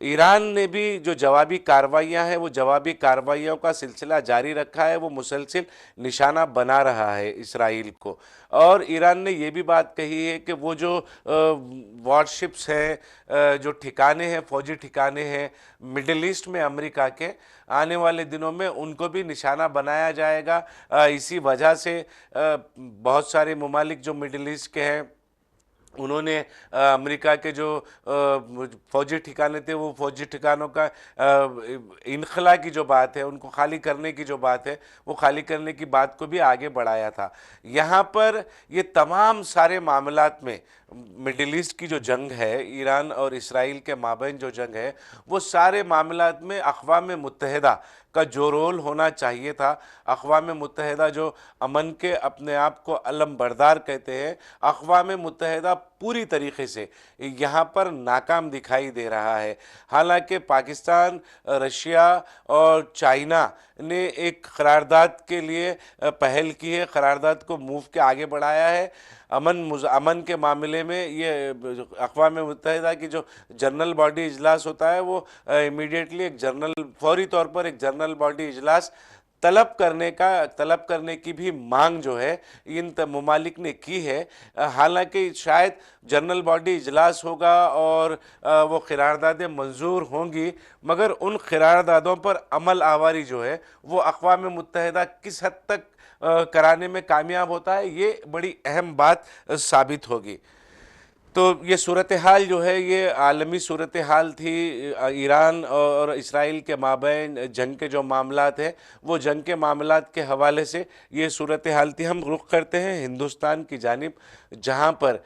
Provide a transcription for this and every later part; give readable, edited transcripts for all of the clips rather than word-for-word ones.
ایران نے بھی جو جوابی کارروائیاں ہیں وہ جوابی کارروائیوں کا سلسلہ جاری رکھا ہے، وہ مسلسل نشانہ بنا رہا ہے اسرائیل کو۔ اور ایران نے یہ بھی بات کہی ہے کہ وہ جو وار شپس ہیں، جو ٹھکانے ہیں، فوجی ٹھکانے ہیں مڈل ایسٹ میں امریکہ کے، آنے والے دنوں میں ان کو بھی نشانہ بنایا جائے گا۔ اسی وجہ سے بہت سارے ممالک جو مڈل ایسٹ کے ہیں انہوں نے امریکہ کے جو فوجی ٹھکانے تھے، وہ فوجی ٹھکانوں کا انخلا کی جو بات ہے، ان کو خالی کرنے کی جو بات ہے، وہ خالی کرنے کی بات کو بھی آگے بڑھایا تھا۔ یہاں پر یہ تمام سارے معاملات میں مڈل ایسٹ کی جو جنگ ہے، ایران اور اسرائیل کے مابین جو جنگ ہے، وہ سارے معاملات میں اقوام متحدہ کا جو رول ہونا چاہیے تھا، اقوام متحدہ جو امن کے اپنے آپ کو علم بردار کہتے ہیں، اقوام متحدہ پوری طریقے سے یہاں پر ناکام دکھائی دے رہا ہے۔ حالانکہ پاکستان، رشیا اور چائنا نے ایک قرارداد کے لیے پہل کی ہے، قرارداد کو موو کے آگے بڑھایا ہے۔ امن کے معاملے میں یہ اقوام متحدہ کی جو جنرل باڈی اجلاس ہوتا ہے، وہ امیڈیٹلی فوری طور پر ایک جنرل باڈی اجلاس طلب کرنے کی بھی مانگ جو ہے ان ممالک نے کی ہے۔ حالانکہ شاید جنرل باڈی اجلاس ہوگا اور وہ قراردادیں منظور ہوں گی، مگر ان قراردادوں پر عمل آوری جو ہے وہ اقوام متحدہ کس حد تک کرانے میں کامیاب ہوتا ہے، یہ بڑی اہم بات ثابت ہوگی۔ تو یہ صورتحال جو ہے یہ عالمی صورتحال تھی۔ ایران اور اسرائیل کے مابین جنگ کے جو معاملات ہیں، وہ جنگ کے معاملات کے حوالے سے یہ صورتحال تھی۔ ہم رخ کرتے ہیں ہندوستان کی جانب، جہاں پر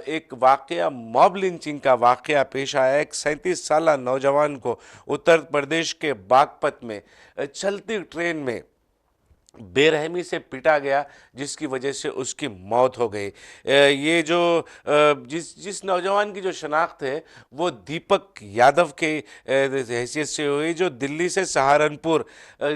ایک واقعہ، موب لنچنگ کا واقعہ پیش آیا۔ ایک 37 سالہ نوجوان کو اتر پردیش کے باغپت میں چلتی ٹرین میں بے رحمی سے پیٹا گیا، جس کی وجہ سے اس کی موت ہو گئی۔ یہ جو جس نوجوان کی جو شناخت ہے وہ دیپک یادو کے حیثیت سے ہوئی، جو دلی سے سہارنپور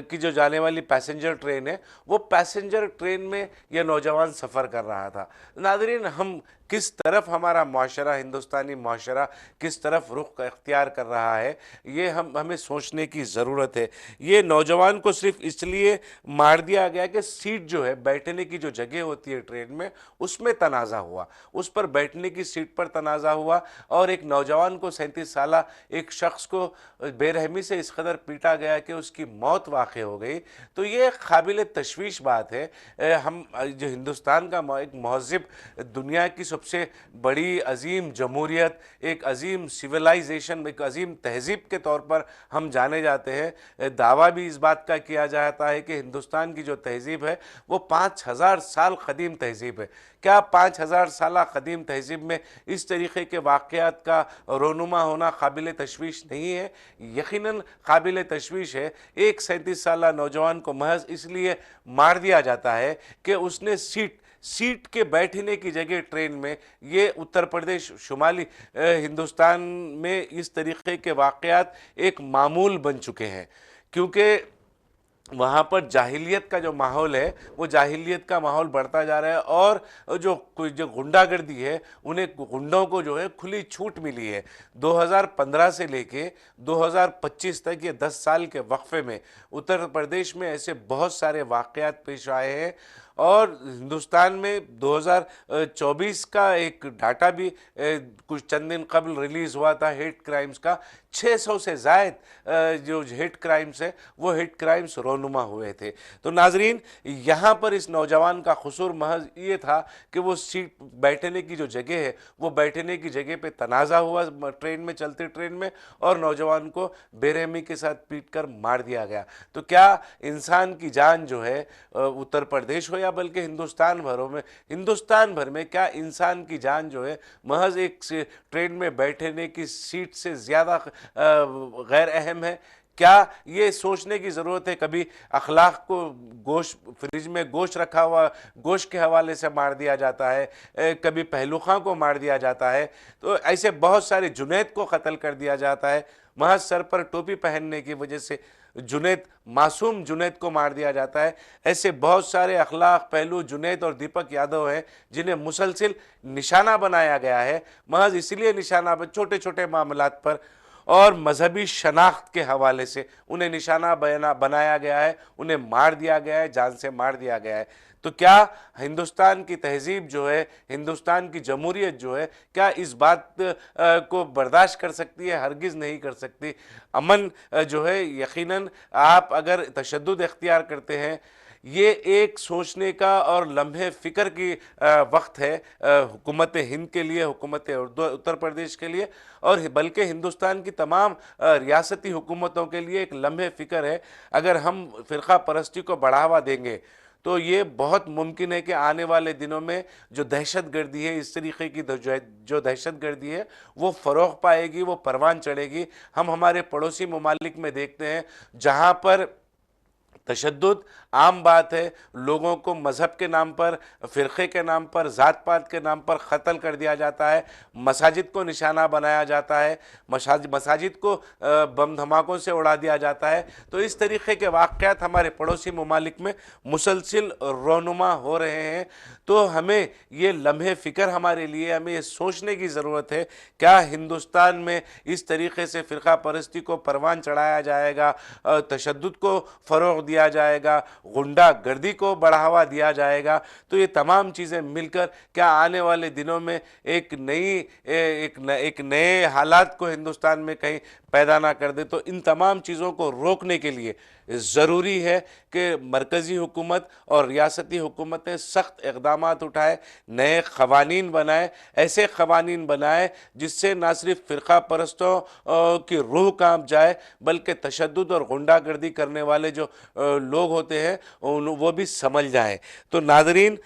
کی جو جانے والی پیسنجر ٹرین ہے، وہ پیسنجر ٹرین میں یہ نوجوان سفر کر رہا تھا۔ ناظرین، ہم کس طرف ہمارا معاشرہ، ہندوستانی معاشرہ کس طرف رخ اختیار کر رہا ہے، یہ ہمیں سوچنے کی ضرورت ہے۔ یہ نوجوان کو صرف اس لیے مار دیا گیا کہ سیٹ جو ہے، بیٹھنے کی جو جگہ ہوتی ہے ٹرین میں، اس میں تنازع ہوا، اس پر بیٹھنے کی سیٹ پر تنازع ہوا، اور ایک نوجوان کو 37 سالہ ایک شخص کو بے رحمی سے اس قدر پیٹا گیا کہ اس کی موت واقع ہو گئی۔ تو یہ قابل تشویش بات ہے۔ ہم جو ہندوستان کا ایک مہذب، دنیا کی سب سے بڑی عظیم جمہوریت، ایک عظیم سویلائزیشن، ایک عظیم تہذیب کے طور پر ہم جانے جاتے ہیں۔ دعویٰ بھی اس بات کا کیا جاتا ہے کہ ہندوستان کی جو تہذیب ہے وہ 5000 سال قدیم تہذیب ہے۔ کیا 5000 سالہ قدیم تہذیب میں اس طریقے کے واقعات کا رونما ہونا قابل تشویش نہیں ہے؟ یقیناً قابل تشویش ہے۔ ایک 37 سالہ نوجوان کو محض اس لیے مار دیا جاتا ہے کہ اس نے سیٹ کے بیٹھنے کی جگہ ٹرین میں، یہ اتر پردیش، شمالی ہندوستان میں اس طریقے کے واقعات ایک معمول بن چکے ہیں، کیونکہ وہاں پر جاہلیت کا جو ماحول ہے وہ جاہلیت کا ماحول بڑھتا جا رہا ہے، اور جو غنڈہ گردی ہے، انہیں غنڈوں کو جو ہے کھلی چھوٹ ملی ہے۔ 2015 سے لے کے 2025 تک، یہ 10 سال کے وقفے میں اتر پردیش میں ایسے بہت سارے واقعات پیش آئے ہیں۔ اور ہندوستان میں 2024 کا ایک ڈاٹا بھی کچھ چند دن قبل ریلیز ہوا تھا ہیٹ کرائمز کا۔ 600 سے زائد جو ہیٹ کرائمز ہیں، وہ ہیٹ کرائمز رونما ہوئے تھے۔ تو ناظرین، یہاں پر اس نوجوان کا قصور محض یہ تھا کہ وہ سیٹ، بیٹھنے کی جو جگہ ہے، وہ بیٹھنے کی جگہ پہ تنازع ہوا ٹرین میں، چلتی ٹرین میں، اور نوجوان کو بے رحمی کے ساتھ پیٹ کر مار دیا گیا۔ تو کیا انسان کی جان جو ہے، اتر پردیش ہو یا بلکہ ہندوستان بھر میں کیا انسان کی جان جو ہے محض ایک ٹرین میں بیٹھنے کی سیٹ سے زیادہ غیر اہم ہے؟ کیا یہ سوچنے کی ضرورت ہے کبھی اخلاق کو فریج میں گوشت رکھا ہوا گوشت کے حوالے سے مار دیا جاتا ہے، کبھی پہلوخاں کو مار دیا جاتا ہے، تو ایسے بہت سارے جنید کو قتل کر دیا جاتا ہے، محض سر پر ٹوپی پہننے کی وجہ سے معصوم جنید کو مار دیا جاتا ہے۔ ایسے بہت سارے اخلاق پہلو جنید اور دیپک یادو ہیں جنہیں مسلسل نشانہ بنایا گیا ہے، محض اس لیے نشانہ چھوٹے چھوٹے معاملات پر، اور مذہبی شناخت کے حوالے سے انہیں نشانہ بنایا گیا ہے، انہیں مار دیا گیا ہے، جان سے مار دیا گیا ہے۔ تو کیا ہندوستان کی تہذیب جو ہے، ہندوستان کی جمہوریت جو ہے، کیا اس بات کو برداشت کر سکتی ہے؟ ہرگز نہیں کر سکتی۔ امن جو ہے، یقیناً آپ اگر تشدد اختیار کرتے ہیں، یہ ایک سوچنے کا اور لمحے فکر کی وقت ہے حکومت ہند کے لیے، حکومت اتر پردیش کے لیے، اور بلکہ ہندوستان کی تمام ریاستی حکومتوں کے لیے ایک لمحے فکر ہے۔ اگر ہم فرقہ پرستی کو بڑھاوا دیں گے تو یہ بہت ممکن ہے کہ آنے والے دنوں میں جو دہشت گردی ہے، اس طریقے کی جو دہشت گردی ہے، وہ فروغ پائے گی، وہ پروان چڑھے گی۔ ہم ہمارے پڑوسی ممالک میں دیکھتے ہیں جہاں پر تشدد عام بات ہے، لوگوں کو مذہب کے نام پر، فرقے کے نام پر، ذات پات کے نام پر قتل کر دیا جاتا ہے، مساجد کو نشانہ بنایا جاتا ہے، مساجد کو بم دھماکوں سے اڑا دیا جاتا ہے۔ تو اس طریقے کے واقعات ہمارے پڑوسی ممالک میں مسلسل رونما ہو رہے ہیں۔ تو ہمیں یہ لمحے فکر ہمارے لیے، ہمیں یہ سوچنے کی ضرورت ہے، کیا ہندوستان میں اس طریقے سے فرقہ پرستی کو پروان چڑھایا جائے گا، تشدد کو فروغ دیا جائے گا، غنڈہ گردی کو بڑھاوا دیا جائے گا؟ تو یہ تمام چیزیں مل کر کیا آنے والے دنوں میں ایک نئے حالات کو ہندوستان میں کہیں پیدا نہ کر دے؟ تو ان تمام چیزوں کو روکنے کے لیے ضروری ہے کہ مرکزی حکومت اور ریاستی حکومتیں سخت اقدامات اٹھائے، نئے قوانین بنائے، ایسے قوانین بنائے جس سے نہ صرف فرقہ پرستوں کی روح کانپ جائے، بلکہ تشدد اور غنڈہ گردی کرنے والے جو لوگ ہوتے ہیں وہ بھی سمجھ جائیں۔ تو ناظرین،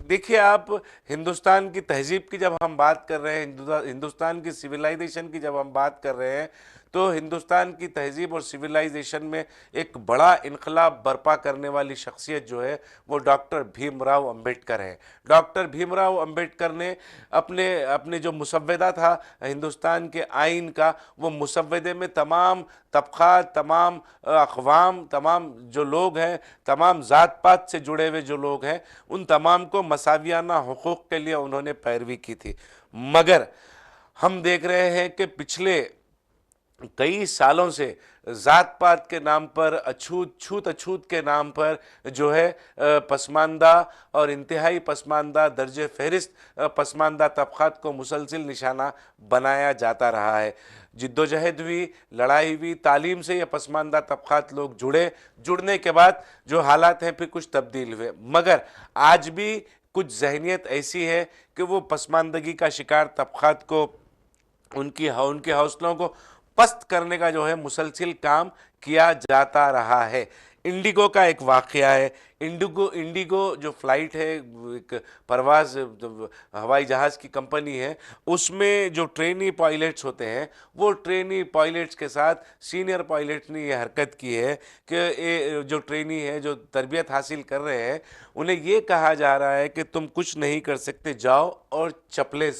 دیکھیے آپ، ہندوستان کی تہذیب کی جب ہم بات کر رہے ہیں، ہندوستان کی سویلائزیشن کی جب ہم بات کر رہے ہیں، تو ہندوستان کی تہذیب اور سویلائزیشن میں ایک بڑا انقلاب برپا کرنے والی شخصیت جو ہے وہ ڈاکٹر بھیم راؤ امبیڈکر ہے۔ ڈاکٹر بھیم راؤ امبیڈکر نے اپنے جو مسودہ تھا ہندوستان کے آئین کا، وہ مسودے میں تمام طبقات، تمام اقوام، تمام جو لوگ ہیں، تمام ذات پات سے جڑے ہوئے جو لوگ ہیں، ان تمام کو مساویانہ حقوق کے لیے انہوں نے پیروی کی تھی۔ مگر ہم دیکھ رہے ہیں کہ پچھلے کئی سالوں سے ذات پات کے نام پر، چھوت اچھوت کے نام پر جو ہے پسماندہ اور انتہائی پسماندہ، درجہ فہرست پسماندہ طبقات کو مسلسل نشانہ بنایا جاتا رہا ہے۔ جد و جہد ہوئی، لڑائی ہوئی، تعلیم سے یہ پسماندہ طبقات لوگ جڑنے کے بعد جو حالات ہیں پھر کچھ تبدیل ہوئے، مگر آج بھی کچھ ذہنیت ایسی ہے کہ وہ پسماندگی کا شکار طبقات کو، ان کے حوصلوں کو پست کرنے کا جو ہے مسلسل کام کیا جاتا رہا ہے۔ انڈیگو کا ایک واقعہ ہے۔ انڈیگو جو فلائٹ ہے، ایک پرواز ہوائی جہاز کی کمپنی ہے، اس میں جو ٹرینی پائلٹس ہوتے ہیں، وہ ٹرینی پائلٹس کے ساتھ سینئر پائلٹس نے یہ حرکت کی ہے کہ جو ٹرینی ہے، جو تربیت حاصل کر رہے ہیں، انہیں یہ کہا جا رہا ہے کہ تم کچھ نہیں کر سکتے، جاؤ اور چپل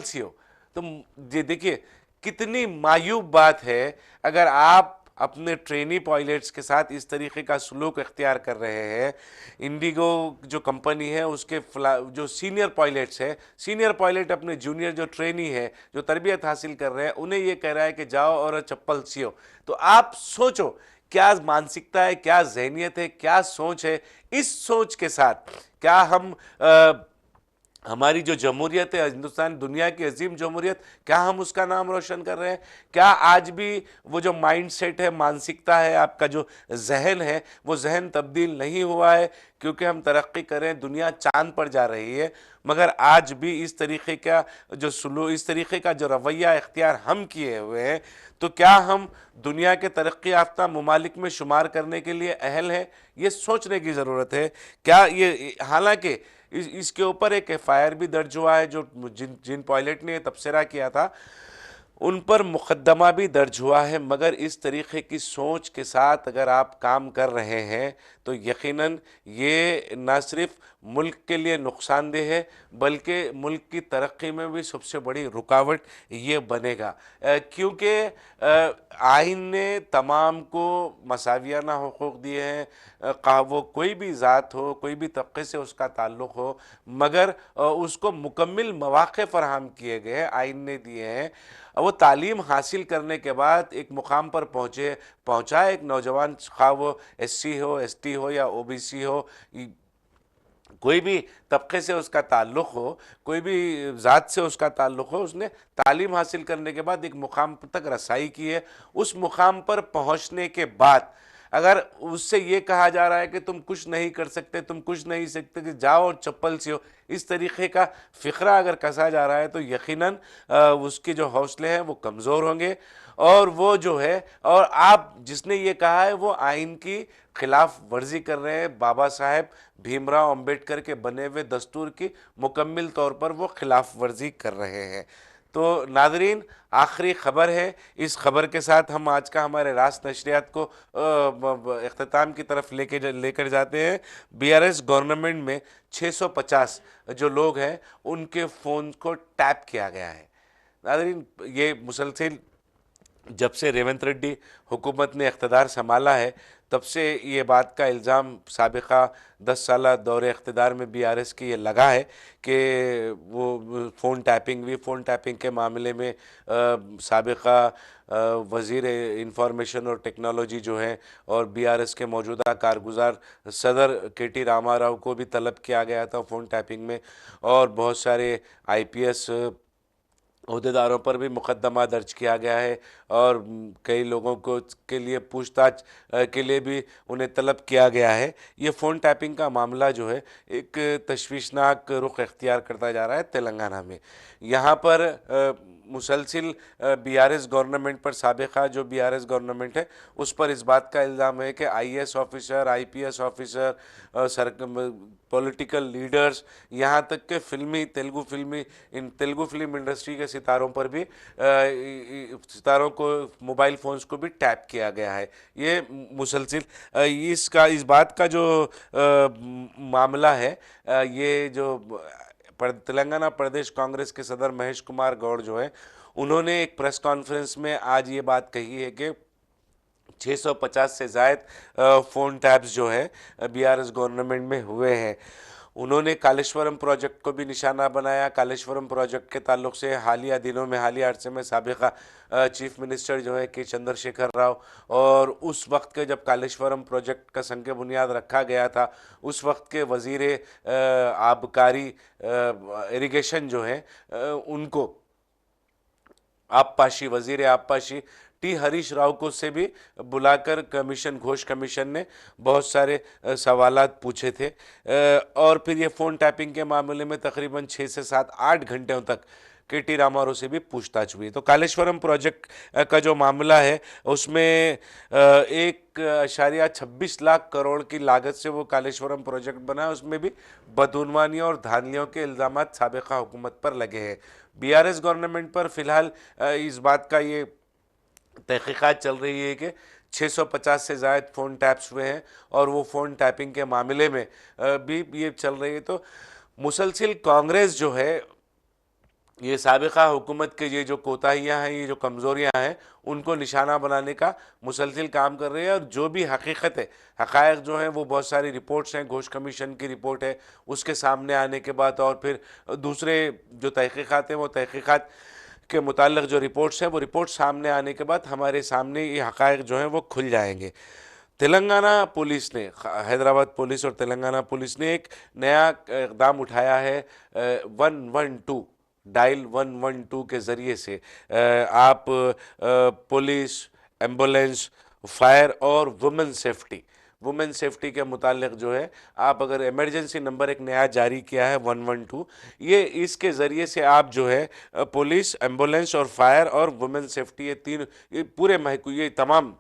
سیو۔ تم یہ دیکھیے کتنی معیوب بات ہے، اگر آپ اپنے ٹرینی پائلٹس کے ساتھ اس طریقے کا سلوک اختیار کر رہے ہیں۔ انڈیگو جو کمپنی ہے، اس کے جو سینئر پائلٹس ہیں، سینئر پائلٹ اپنے جونیئر جو ٹرینی ہے، جو تربیت حاصل کر رہے ہیں، انہیں یہ کہہ رہا ہے کہ جاؤ اور چپل سیو۔ تو آپ سوچو کیا مانسکتا ہے، کیا ذہنیت ہے، کیا سوچ ہے۔ اس سوچ کے ساتھ کیا ہماری جو جمہوریت ہے، ہندوستان دنیا کی عظیم جمہوریت، کیا ہم اس کا نام روشن کر رہے ہیں؟ کیا آج بھی وہ جو مائنڈ سیٹ ہے، مانسکتا ہے، آپ کا جو ذہن ہے، وہ ذہن تبدیل نہیں ہوا ہے؟ کیونکہ ہم ترقی کریں، دنیا چاند پر جا رہی ہے، مگر آج بھی اس طریقے کا جو رویہ اختیار ہم کیے ہوئے ہیں، تو کیا ہم دنیا کے ترقی یافتہ ممالک میں شمار کرنے کے لیے اہل ہیں؟ یہ سوچنے کی ضرورت ہے۔ کیا یہ، حالانکہ اس کے اوپر ایک ایف آئی آر بھی درج ہوا ہے، جو جن پائلٹ نے یہ تبصرہ کیا تھا ان پر مقدمہ بھی درج ہوا ہے، مگر اس طریقے کی سوچ کے ساتھ اگر آپ کام کر رہے ہیں تو یقیناً یہ نہ صرف ملک کے لیے نقصان دہ ہے، بلکہ ملک کی ترقی میں بھی سب سے بڑی رکاوٹ یہ بنے گا، کیونکہ آئین نے تمام کو مساویانہ حقوق دیے ہیں، خواہ وہ کوئی بھی ذات ہو، کوئی بھی طبقے سے اس کا تعلق ہو، مگر اس کو مکمل مواقع فراہم کیے گئے ہیں، آئین نے دیے ہیں۔ وہ تعلیم حاصل کرنے کے بعد ایک مقام پر پہنچا ایک نوجوان، خواہ وہ ایس سی ہو، ایس ٹی ہو یا او بی سی ہو، کوئی بھی طبقے سے اس کا تعلق ہو، کوئی بھی ذات سے اس کا تعلق ہو، اس نے تعلیم حاصل کرنے کے بعد ایک مقام تک رسائی کی ہے۔ اس مقام پر پہنچنے کے بعد اگر اس سے یہ کہا جا رہا ہے کہ تم کچھ نہیں کر سکتے، تم کچھ نہیں سکتے، کہ جاؤ اور چپل سیو، اس طریقے کا فقرہ اگر کسا جا رہا ہے تو یقیناً اس کے جو حوصلے ہیں وہ کمزور ہوں گے، اور وہ جو ہے، اور آپ جس نے یہ کہا ہے وہ آئین کی خلاف ورزی کر رہے ہیں۔ بابا صاحب بھیم راؤ امبیڈکر کے بنے ہوئے دستور کی مکمل طور پر وہ خلاف ورزی کر رہے ہیں۔ تو ناظرین، آخری خبر ہے، اس خبر کے ساتھ ہم آج کا ہمارے راست نشریات کو اختتام کی طرف لے کر جاتے ہیں۔ بی آر ایس گورنمنٹ میں 650 جو لوگ ہیں ان کے فون کو ٹیپ کیا گیا ہے۔ ناظرین، یہ مسلسل جب سے ریونت ریڈی حکومت نے اقتدار سنبھالا ہے تب سے یہ بات کا الزام سابقہ 10 سالہ دور اقتدار میں بی آر ایس کی یہ لگا ہے کہ وہ فون ٹیپنگ کے معاملے میں سابقہ وزیر انفارمیشن اور ٹیکنالوجی جو ہیں اور بی آر ایس کے موجودہ کارگزار صدر کے ٹی راما راؤ کو بھی طلب کیا گیا تھا فون ٹیپنگ میں، اور بہت سارے آئی پی ایس عہدیداروں پر بھی مقدمہ درج کیا گیا ہے، اور کئی لوگوں کے لیے پوچھ تاچھ کے لیے بھی انہیں طلب کیا گیا ہے۔ یہ فون ٹیپنگ کا معاملہ جو ہے ایک تشویشناک رخ اختیار کرتا جا رہا ہے تلنگانہ میں۔ یہاں پر مسلسل بی آر ایس گورنمنٹ پر، سابقہ جو بی آر ایس گورنمنٹ ہے اس پر اس بات کا الزام ہے کہ I S officer, I P S officer, political leaders, یہاں تک کہ تیلگو فلم انڈسٹری کے ستاروں پر بھی، ستاروں کو، موبائل فونز کو بھی ٹیپ کیا گیا ہے۔ یہ مسلسل اس بات کا جو معاملہ ہے، یہ جو تلنگانہ پردیش کانگریس کے صدر مہیش کمار گوڑ جو ہیں، انہوں نے ایک پریس کانفرنس میں آج یہ بات کہی ہے کہ 650 سے زائد فون ٹیپس جو ہے بی آر ایس گورنمنٹ میں ہوئے ہیں۔ انہوں نے کالیشورم پروجیکٹ کو بھی نشانہ بنایا۔ کالیشورم پروجیکٹ کے تعلق سے حالیہ دنوں میں، حالیہ عرصے میں سابقہ چیف منسٹر جو ہے کے چندر شیکھر راؤ، اور اس وقت کے جب کالیشورم پروجیکٹ کا سنگ بنیاد رکھا گیا تھا، اس وقت کے وزیر آبکاری اریگیشن جو ہیں ان کو وزیر آبپاشی ٹی ہریش راؤ کو سے بھی بلا کر گھوش کمیشن نے بہت سارے سوالات پوچھے تھے، اور پھر یہ فون ٹیپنگ کے معاملے میں تقریباً 6 سے 8 گھنٹوں تک کے ٹی راما راؤ سے بھی پوچھ تاچھ ہوئی۔ تو کالیشورم پروجیکٹ کا جو معاملہ ہے اس میں 1.26 لاکھ کروڑ کی لاگت سے وہ کالیشورم پروجیکٹ بنا ہے، اس میں بھی بدعنوانیوں اور دھاندلیوں کے الزامات سابقہ حکومت پر لگے ہیں۔ بی آر ایس گورنمنٹ پر فی الحال اس بات کا یہ تحقیقات چل رہی ہے کہ 650 سے زائد فون ٹیپس ہوئے ہیں، اور وہ فون ٹیپنگ کے معاملے میں بھی یہ چل رہی ہے۔ تو مسلسل کانگریس جو ہے یہ سابقہ حکومت کے یہ جو کوتاہیاں ہیں، یہ جو کمزوریاں ہیں، ان کو نشانہ بنانے کا مسلسل کام کر رہے ہیں، اور جو بھی حقیقت ہے، حقائق جو ہیں وہ بہت ساری رپورٹس ہیں، گھوش کمیشن کی رپورٹ ہے، اس کے سامنے آنے کے بعد، اور پھر دوسرے جو تحقیقات ہیں وہ تحقیقات کے متعلق جو رپورٹس ہیں وہ رپورٹ سامنے آنے کے بعد ہمارے سامنے یہ حقائق جو ہیں وہ کھل جائیں گے۔ تلنگانہ پولیس نے، حیدرآباد پولیس اور تلنگانہ پولیس نے ایک نیا اقدام اٹھایا ہے، 112 ڈائل 112 کے ذریعے سے آپ پولیس، ایمبولینس، فائر اور وومن سیفٹی کے متعلق جو ہے، آپ اگر ایمرجنسی نمبر ایک نیا جاری کیا ہے 112، یہ اس کے ذریعے سے آپ جو ہے پولیس، ایمبولینس اور فائر اور وومن سیفٹی، یہ پورے یہ تمام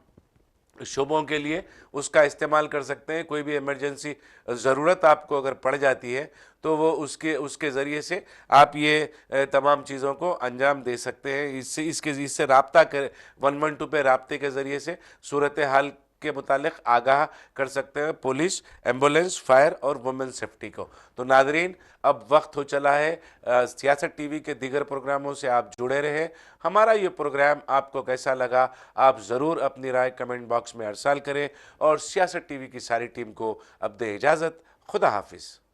شعبوں کے لیے اس کا استعمال کر سکتے ہیں۔ کوئی بھی ایمرجنسی ضرورت آپ کو اگر پڑ جاتی ہے تو وہ اس کے ذریعے سے آپ یہ تمام چیزوں کو انجام دے سکتے ہیں۔ اس سے رابطہ 112 پہ رابطے کے ذریعے سے صورتحال کے متعلق آگاہ کر سکتے ہیں پولیس، ایمبولینس، فائر اور وومن سیفٹی کو۔ تو ناظرین، اب وقت ہو چلا ہے سیاست ٹی وی کے دیگر پروگراموں سے آپ جڑے رہے۔ ہمارا یہ پروگرام آپ کو کیسا لگا، آپ ضرور اپنی رائے کمنٹ باکس میں ارسال کریں، اور سیاست ٹی وی کی ساری ٹیم کو اب دیں اجازت۔ خدا حافظ۔